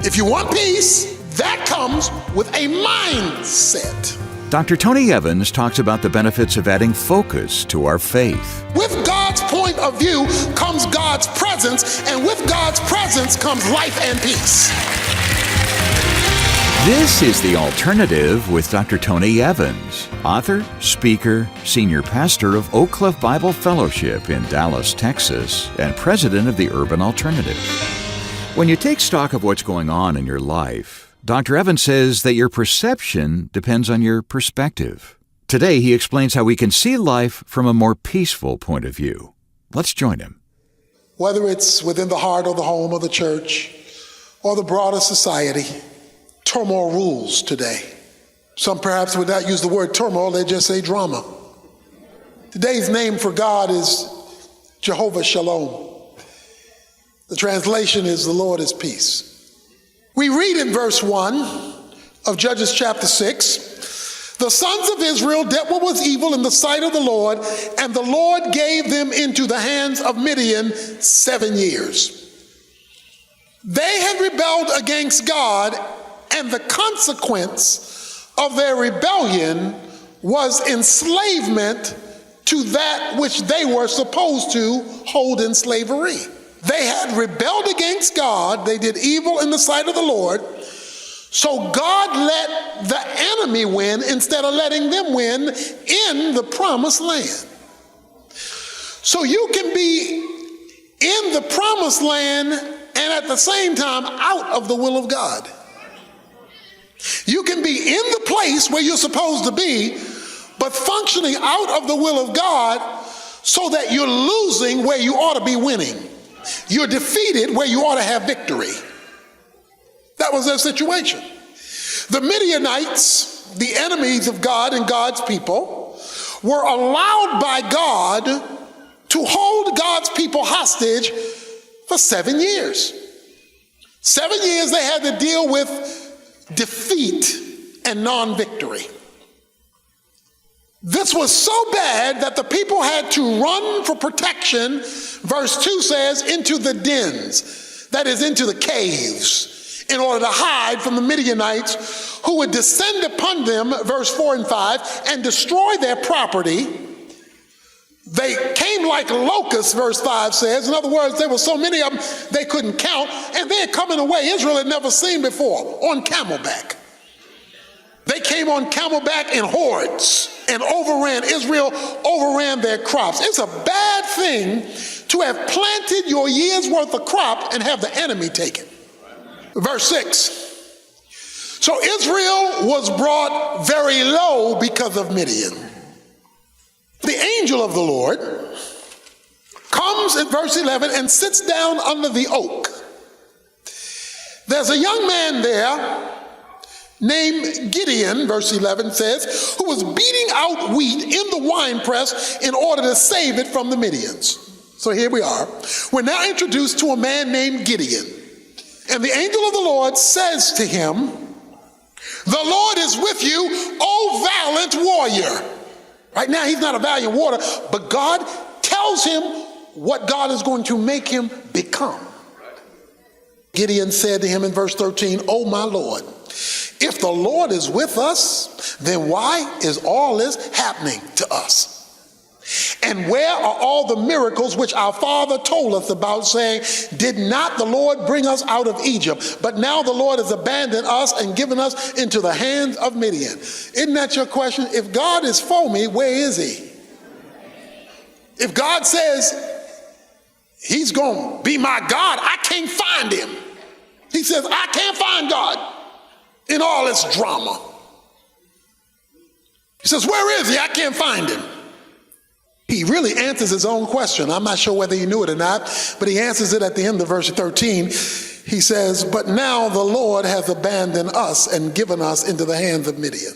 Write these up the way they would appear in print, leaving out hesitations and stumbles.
If you want peace, that comes with a mindset. Dr. Tony Evans talks about the benefits of adding focus to our faith. With God's point of view comes God's presence, and with God's presence comes life and peace. This is The Alternative with Dr. Tony Evans, author, speaker, senior pastor of Oak Cliff Bible Fellowship in Dallas, Texas, and president of the Urban Alternative. When you take stock of what's going on in your life, Dr. Evans says that your perception depends on your perspective. Today, he explains how we can see life from a more peaceful point of view. Let's join him. Whether it's within the heart or the home of the church or the broader society, turmoil rules today. Some perhaps would not use the word turmoil, they just say drama. Today's name for God is Jehovah Shalom. The translation is the Lord is peace. We read in verse 1 of Judges chapter 6, the sons of Israel did what was evil in the sight of the Lord, and the Lord gave them into the hands of Midian 7 years. They had rebelled against God, and the consequence of their rebellion was enslavement to that which they were supposed to hold in slavery. They had rebelled against God. They did evil in the sight of the Lord. So God let the enemy win instead of letting them win in the promised land. So you can be in the promised land and at the same time out of the will of God. You can be in the place where you're supposed to be, but functioning out of the will of God so that you're losing where you ought to be winning. You're defeated where you ought to have victory. That was their situation. The Midianites, the enemies of God and God's people, were allowed by God to hold God's people hostage for 7 years. 7 years they had to deal with defeat and non-victory. This was so bad that the people had to run for protection, verse 2 says, into the dens, that is, into the caves, in order to hide from the Midianites who would descend upon them, verse 4 and 5, and destroy their property. They came like locusts, verse 5 says. In other words, there were so many of them they couldn't count, and they had come in a way Israel had never seen before, on camelback. They came on camelback in hordes and Israel overran their crops. It's a bad thing to have planted your year's worth of crop and have the enemy take it. Verse 6. So Israel was brought very low because of Midian. The angel of the Lord comes in verse 11 and sits down under the oak. There's a young man there named Gideon, verse 11 says, who was beating out wheat in the winepress in order to save it from the Midians. So here we are. We're now introduced to a man named Gideon. And the angel of the Lord says to him, "The Lord is with you, O valiant warrior." Right now he's not a valiant warrior, but God tells him what God is going to make him become. Gideon said to him in verse 13, "O my Lord, if the Lord is with us, then why is all this happening to us? And where are all the miracles which our father told us about, saying, did not the Lord bring us out of Egypt? But now the Lord has abandoned us and given us into the hands of Midian." Isn't that your question? If God is for me, where is he? If God says he's going to be my God, I can't find him. He says, I can't find God in all this drama. He says, where is he? I can't find him. He really answers his own question. I'm not sure whether he knew it or not, but he answers it at the end of verse 13. He says, "But now the Lord has abandoned us and given us into the hands of Midian."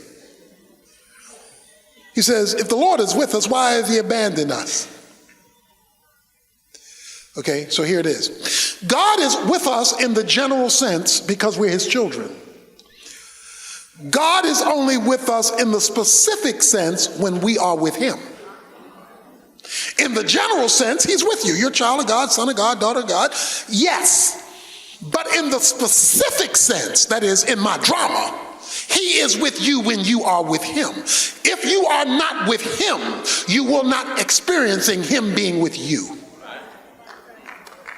He says, if the Lord is with us, why has he abandoned us? Okay, so here it is. God is with us in the general sense because we're his children. God is only with us in the specific sense when we are with him. In the general sense, he's with you. You're a child of God, son of God, daughter of God. Yes. But in the specific sense, that is, in my drama, he is with you when you are with him. If you are not with him, you will not experiencing him being with you.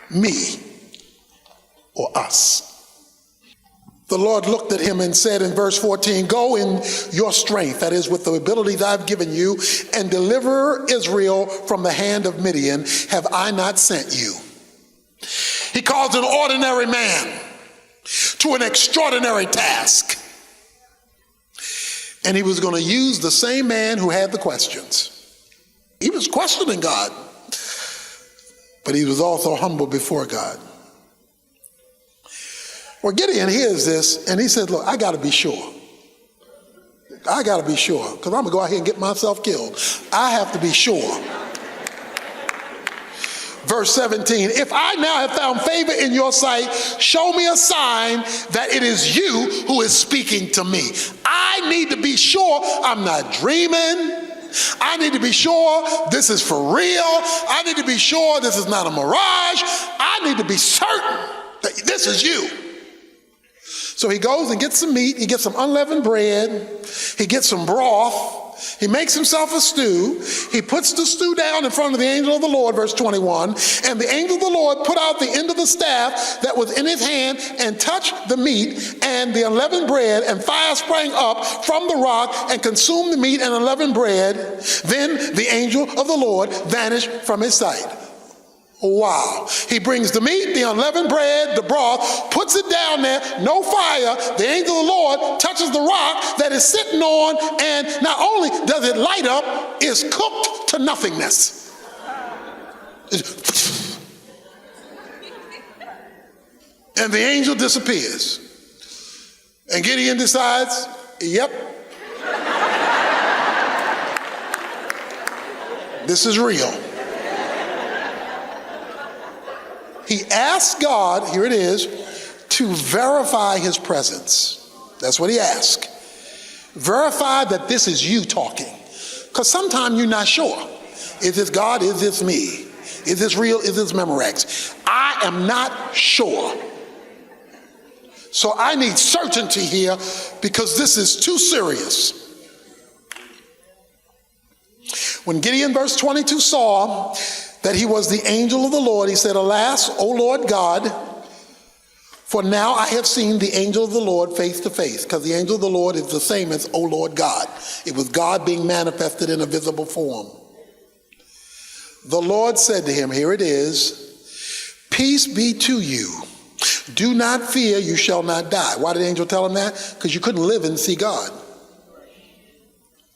Me or us. The Lord looked at him and said in verse 14, go in your strength, that is, with the abilities I've given you, and deliver Israel from the hand of Midian. Have I not sent you? He calls an ordinary man to an extraordinary task. And he was going to use the same man who had the questions. He was questioning God, but he was also humble before God. Well, Gideon hears this, and he says, look, I got to be sure. I got to be sure, because I'm going to go out here and get myself killed. I have to be sure. Verse 17, if I now have found favor in your sight, show me a sign that it is you who is speaking to me. I need to be sure I'm not dreaming. I need to be sure this is for real. I need to be sure this is not a mirage. I need to be certain that this is you. So he goes and gets some meat, he gets some unleavened bread, he gets some broth, he makes himself a stew, he puts the stew down in front of the angel of the Lord, verse 21, and the angel of the Lord put out the end of the staff that was in his hand and touched the meat and the unleavened bread, and fire sprang up from the rock and consumed the meat and unleavened bread. Then the angel of the Lord vanished from his sight. Wow. He brings the meat, the unleavened bread, the broth, puts it down there, no fire. The angel of the Lord touches the rock that is sitting on, and not only does it light up, it's cooked to nothingness. And the angel disappears. And Gideon decides, yep, this is real. He asked God, here it is, to verify his presence. That's what he asked. Verify that this is you talking. Because sometimes you're not sure. Is this God? Is this me? Is this real? Is this Memorex? I am not sure. So I need certainty here because this is too serious. When Gideon, verse 22, saw that he was the angel of the Lord, he said, alas, O Lord God, for now I have seen the angel of the Lord face to face, because the angel of the Lord is the same as O Lord God. It was God being manifested in a visible form. The Lord said to him, here it is, peace be to you. Do not fear, you shall not die. Why did the angel tell him that? Because you couldn't live and see God.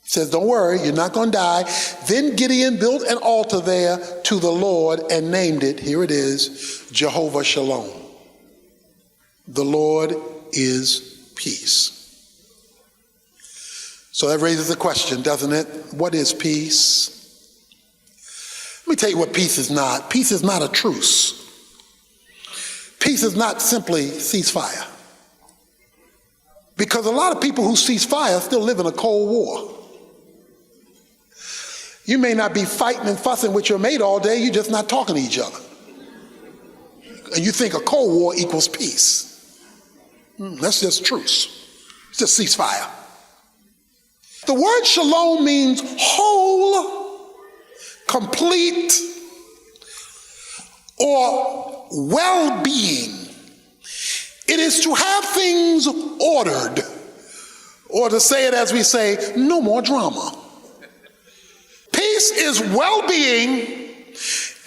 He says, don't worry, you're not going to die. Then Gideon built an altar there to the Lord and named it, here it is, Jehovah Shalom. The Lord is peace. So that raises a question, doesn't it? What is peace? Let me tell you what peace is not. Peace is not a truce. Peace is not simply ceasefire. Because a lot of people who cease fire still live in a Cold War. You may not be fighting and fussing with your mate all day, you're just not talking to each other. And you think a Cold War equals peace. That's just truce. It's just ceasefire. The word shalom means whole, complete, or well-being. It is to have things ordered, or to say it as we say, no more drama. Peace is well-being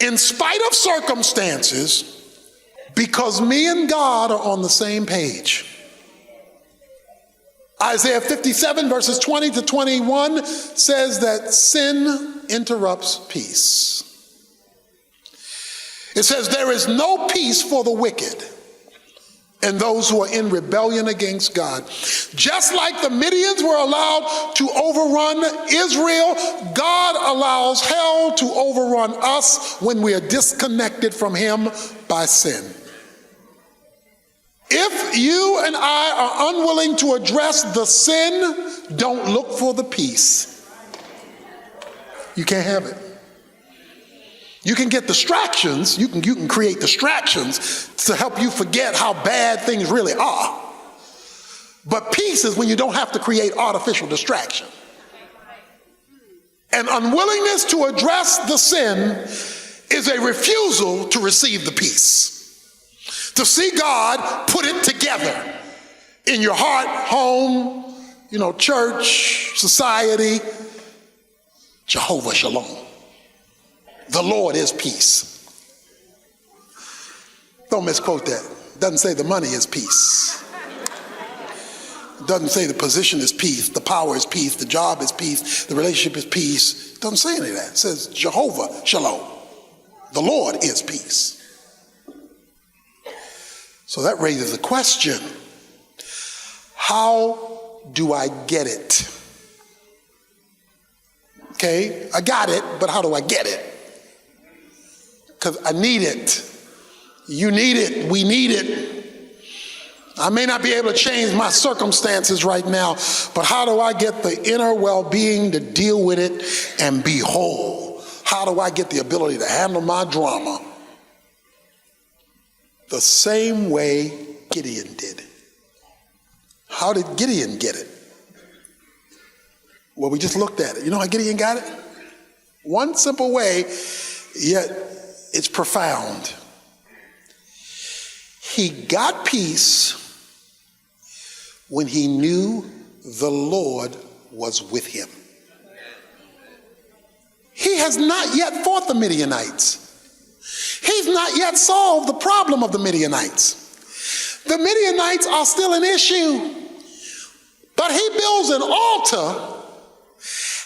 in spite of circumstances because me and God are on the same page. Isaiah 57 verses 20 to 21 says that sin interrupts peace. It says there is no peace for the wicked and those who are in rebellion against God. Just like the Midians were allowed to overrun Israel, God allows hell to overrun us when we are disconnected from him by sin. If you and I are unwilling to address the sin, don't look for the peace. You can't have it. You can get distractions. You can create distractions to help you forget how bad things really are. But peace is when you don't have to create artificial distraction. An unwillingness to address the sin is a refusal to receive the peace. To see God put it together in your heart, home, church, society. Jehovah Shalom. The Lord is peace. Don't misquote that. It doesn't say the money is peace. It doesn't say the position is peace, the power is peace, the job is peace, the relationship is peace. It doesn't say any of that. It says Jehovah Shalom. The Lord is peace. So that raises a question. How do I get it? Okay, I got it, but how do I get it? Because I need it. You need it. We need it. I may not be able to change my circumstances right now, but how do I get the inner well-being to deal with it and be whole? How do I get the ability to handle my drama the same way Gideon did? How did Gideon get it? Well, we just looked at it. You know how Gideon got it? One simple way, yet it's profound. He got peace when he knew the Lord was with him. He has not yet fought the Midianites. He's not yet solved the problem of the Midianites. The Midianites are still an issue. But he builds an altar,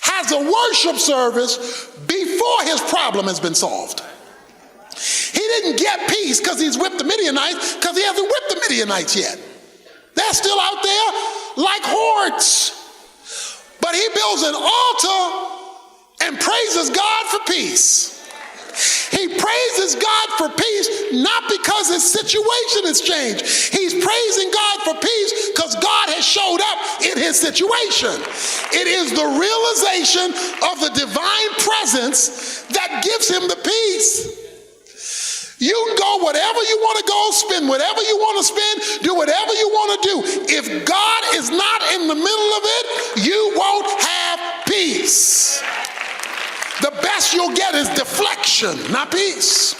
has a worship service before his problem has been solved. He didn't get peace because he's whipped the Midianites, because he hasn't whipped the Midianites yet. They're still out there like hordes. But he builds an altar and praises God for peace. He praises God for peace not because his situation has changed. He's praising God for peace because God has showed up in his situation. It is the realization of the divine presence that gives him the peace. You can go whatever you want to go, spend whatever you want to spend, do whatever you want to do. If God is not in the middle of it, you won't have peace. The best you'll get is deflection, not peace.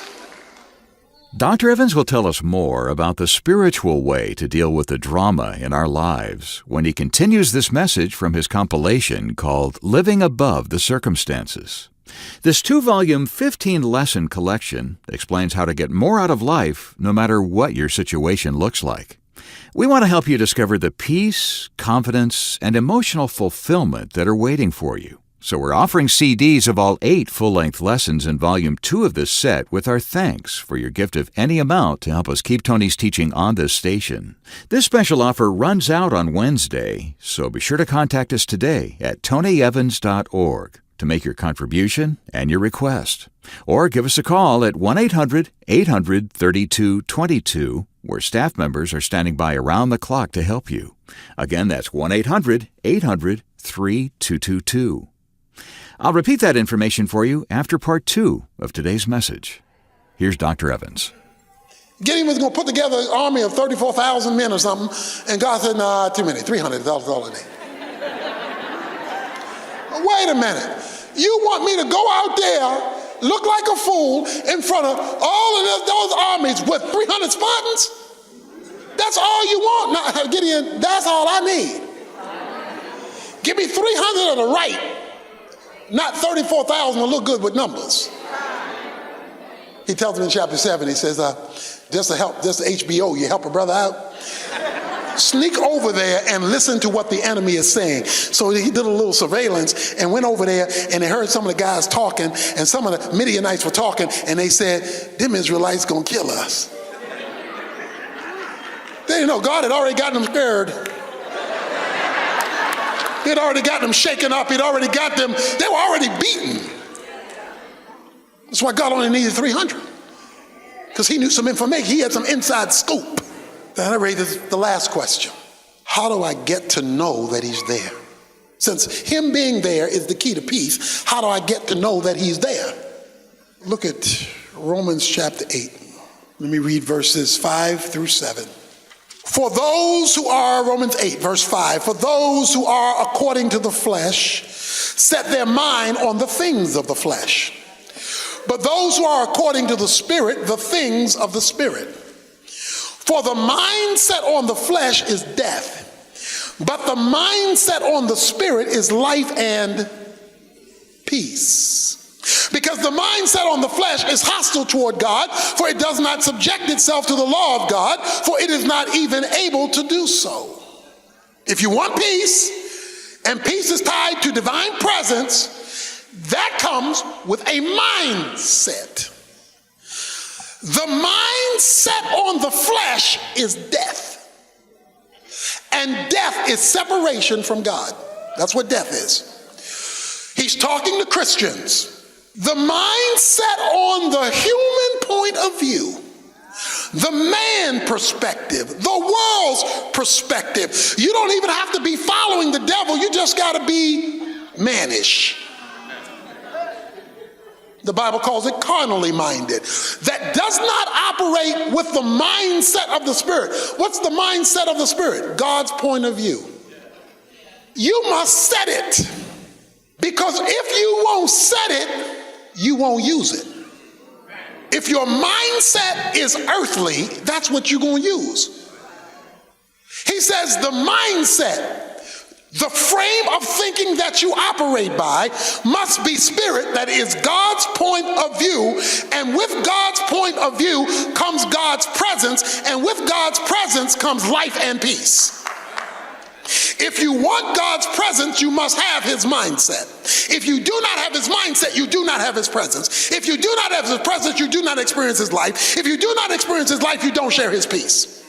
Dr. Evans will tell us more about the spiritual way to deal with the drama in our lives when he continues this message from his compilation called Living Above the Circumstances. This 2-volume, 15-lesson collection explains how to get more out of life no matter what your situation looks like. We want to help you discover the peace, confidence, and emotional fulfillment that are waiting for you. So we're offering CDs of all 8 full-length lessons in Volume 2 of this set with our thanks for your gift of any amount to help us keep Tony's teaching on this station. This special offer runs out on Wednesday, so be sure to contact us today at tonyevans.org to make your contribution and your request. Or give us a call at 1-800-800-3222, where staff members are standing by around the clock to help you. Again, that's 1-800-800-3222. I'll repeat that information for you after part 2 of today's message. Here's Dr. Evans. Gideon was going to put together an army of 34,000 men or something, and God said, nah, too many, 300, that's all I need. Wait a minute. You want me to go out there, look like a fool in front of all of those armies with 300 Spartans? That's all you want? No, Gideon, that's all I need. Give me 300 of the right, not 34,000 to look good with numbers. He tells him in chapter 7, he says, just to HBO, you help a brother out. Sneak over there and listen to what the enemy is saying. So he did a little surveillance and went over there, and they heard some of the guys talking, and some of the Midianites were talking, and they said, them Israelites gonna kill us. They didn't know God had already gotten them scared. He'd already got them shaken up. He'd already got them, they were already beaten. That's why God only needed 300. Because he knew some information. He had some inside scoop. Then that raises the last question. How do I get to know that he's there? Since him being there is the key to peace, how do I get to know that he's there? Look at Romans chapter 8. Let me read verses 5 through 7. For those who are, Romans 8, verse 5, for those who are according to the flesh set their mind on the things of the flesh. But those who are according to the Spirit, the things of the Spirit. For the mind set on the flesh is death, but the mind set on the Spirit is life and peace. Because the mind set on the flesh is hostile toward God, for it does not subject itself to the law of God, for it is not even able to do so. If you want peace, and peace is tied to divine presence, that comes with a mindset. The mind set on the flesh is death. And death is separation from God. That's what death is. He's talking to Christians. The mind set on the human point of view, the man perspective, the world's perspective. You don't even have to be following the devil. You just got to be mannish. The Bible calls it carnally minded. That does not operate with the mindset of the Spirit. What's the mindset of the Spirit? God's point of view. You must set it. Because if you won't set it, you won't use it. If your mindset is earthly, that's what you're going to use. He says the mindset, the frame of thinking that you operate by must be spirit, that is God's point of view, and with God's point of view comes God's presence, and with God's presence comes life and peace. If you want God's presence, you must have his mindset. If you do not have his mindset, you do not have his presence. If you do not have his presence, you do not experience his life. If you do not experience his life, you don't share his peace.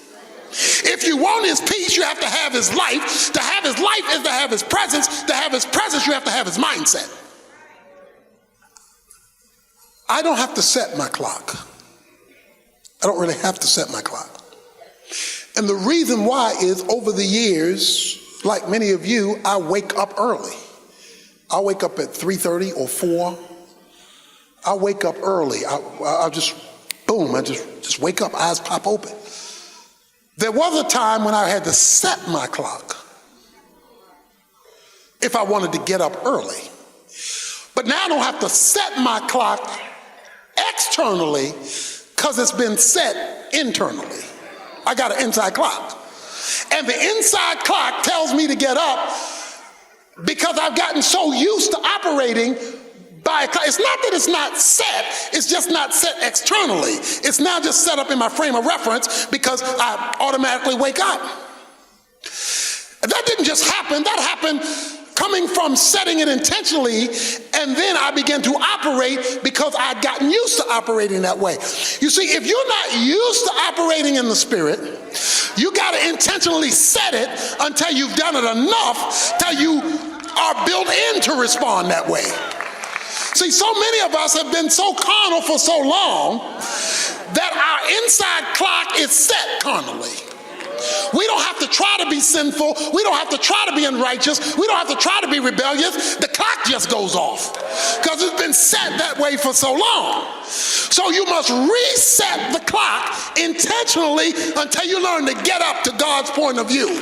If you want his peace, you have to have his life. To have his life is to have his presence. To have his presence, you have to have his mindset. I don't have to set my clock. I don't really have to set my clock. And the reason why is over the years, like many of you, I wake up early. I wake up at 3:30 or 4. I wake up early. I just, boom, I just wake up, eyes pop open. There was a time when I had to set my clock if I wanted to get up early. But now I don't have to set my clock externally because it's been set internally. I got an inside clock. And the inside clock tells me to get up because I've gotten so used to operating by a clock. It's not that it's not set, it's just not set externally. It's now just set up in my frame of reference because I automatically wake up. That didn't just happen, that happened coming from setting it intentionally, and then I began to operate because I'd gotten used to operating that way. You see, if you're not used to operating in the Spirit, you got to intentionally set it until you've done it enough till you are built in to respond that way. See, so many of us have been so carnal for so long that our inside clock is set carnally. We don't have to try to be sinful. We don't have to try to be unrighteous. We don't have to try to be rebellious. The clock just goes off because it's been set that way for so long. So you must reset the clock intentionally until you learn to get up to God's point of view.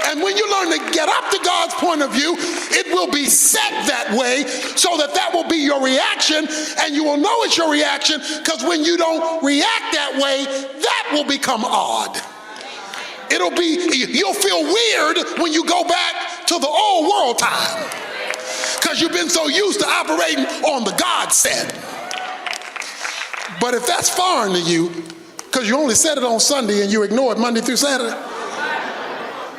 And when you learn to get up to God's point of view, it will be set that way so that that will be your reaction, and you will know it's your reaction because when you don't react that way, that will become odd. You'll feel weird when you go back to the old world time because you've been so used to operating on the God set. But if that's foreign to you, because you only said it on Sunday and you ignore it Monday through Saturday,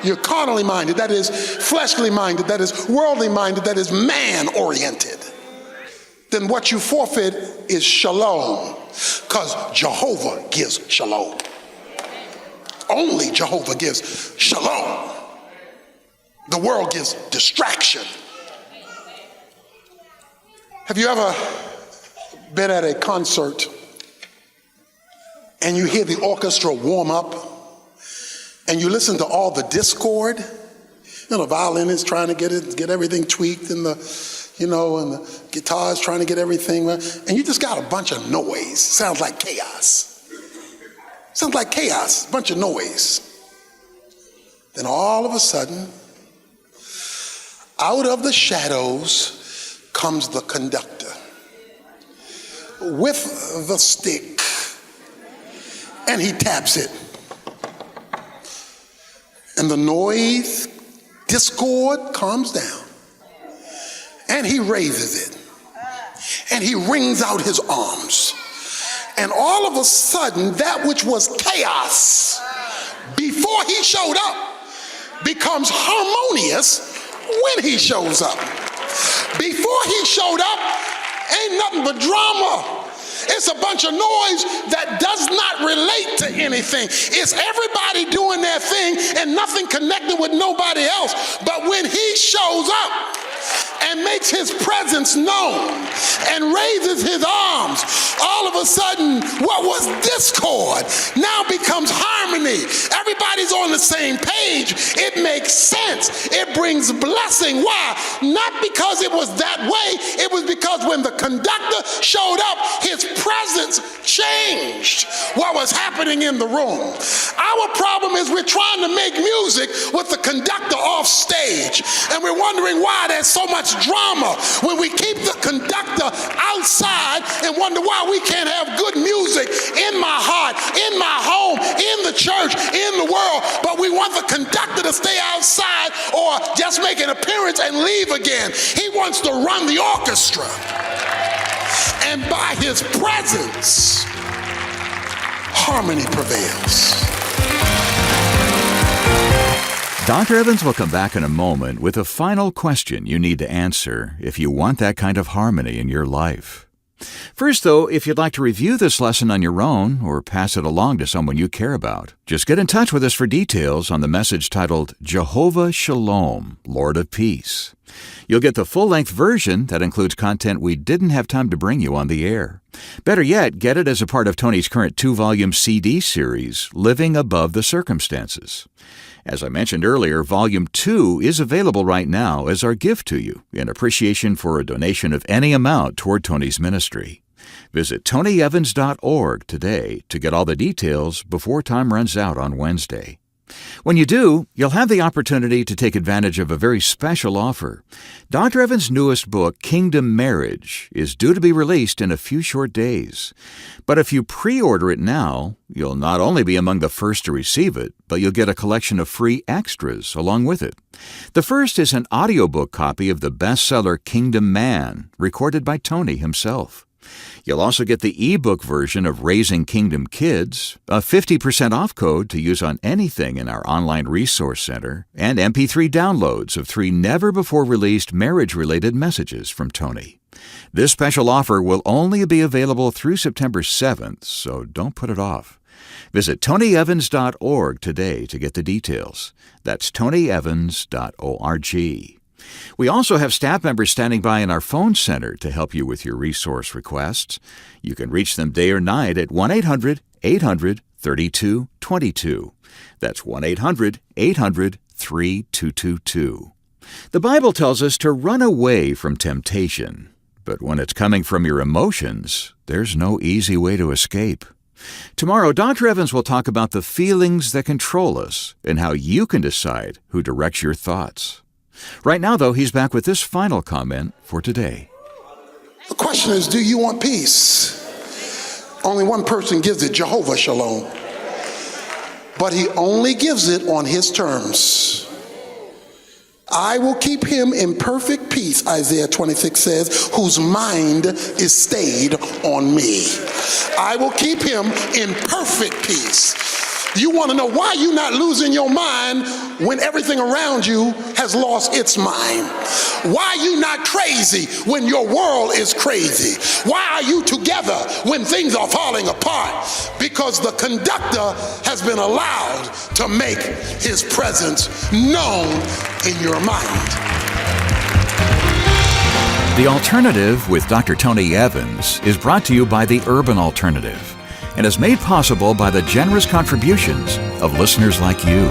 you're carnally minded, that is fleshly minded, that is worldly minded, that is man oriented, then what you forfeit is shalom, because Jehovah gives shalom. Only Jehovah gives shalom. The world gives distraction. Have you ever been at a concert and you hear the orchestra warm up and you listen to all the discord? You know, the violinist trying to get everything tweaked, and the and the guitar's trying to get everything right, and you just got a bunch of noise. Sounds like chaos. Sounds like chaos, a bunch of noise. Then all of a sudden, out of the shadows comes the conductor with the stick, and he taps it. And the noise, discord calms down. And he raises it. And he wrings out his arms. And all of a sudden, that which was chaos before he showed up becomes harmonious when he shows up. Before he showed up, ain't nothing but drama. It's a bunch of noise that does not relate to anything. It's everybody doing their thing and nothing connected with nobody else. But when he shows up and makes his presence known and raises his arms, all of a sudden what was discord now becomes harmony. Everybody's on the same page. It makes sense. It brings blessing. Why? Not because it was that way. It was because when the conductor showed up, his presence changed what was happening in the room. Our problem is we're trying to make music with the conductor off stage, and we're wondering why there's so much drama when we keep the conductor outside and wonder why we can't have good music in my heart, in my home, in the church, in the world, but we want the conductor to stay outside or just make an appearance and leave again. He wants to run the orchestra. And by his presence, harmony prevails. Dr. Evans will come back in a moment with a final question you need to answer if you want that kind of harmony in your life. First, though, if you'd like to review this lesson on your own or pass it along to someone you care about, just get in touch with us for details on the message titled Jehovah Shalom, Lord of Peace. You'll get the full-length version that includes content we didn't have time to bring you on the air. Better yet, get it as a part of Tony's current 2-volume CD series, Living Above the Circumstances. As I mentioned earlier, Volume 2 is available right now as our gift to you in appreciation for a donation of any amount toward Tony's ministry. Visit tonyevans.org today to get all the details before time runs out on Wednesday. When you do, you'll have the opportunity to take advantage of a very special offer. Dr. Evans' newest book, Kingdom Marriage, is due to be released in a few short days. But if you pre-order it now, you'll not only be among the first to receive it, but you'll get a collection of free extras along with it. The first is an audiobook copy of the bestseller Kingdom Man, recorded by Tony himself. You'll also get the ebook version of Raising Kingdom Kids, a 50% off code to use on anything in our online resource center, and MP3 downloads of 3 never-before-released marriage-related messages from Tony. This special offer will only be available through September 7th, so don't put it off. Visit tonyevans.org today to get the details. That's tonyevans.org. We also have staff members standing by in our phone center to help you with your resource requests. You can reach them day or night at 1-800-800-3222. That's 1-800-800-3222. The Bible tells us to run away from temptation, but when it's coming from your emotions, there's no easy way to escape. Tomorrow, Dr. Evans will talk about the feelings that control us and how you can decide who directs your thoughts. Right now, though, he's back with this final comment for today. The question is, do you want peace? Only one person gives it, Jehovah Shalom. But he only gives it on his terms. I will keep him in perfect peace, Isaiah 26 says, whose mind is stayed on me. I will keep him in perfect peace. You want to know why you're not losing your mind when everything around you has lost its mind? Why are you not crazy when your world is crazy? Why are you together when things are falling apart? Because the conductor has been allowed to make his presence known in your mind. The Alternative with Dr. Tony Evans is brought to you by the Urban Alternative and is made possible by the generous contributions of listeners like you.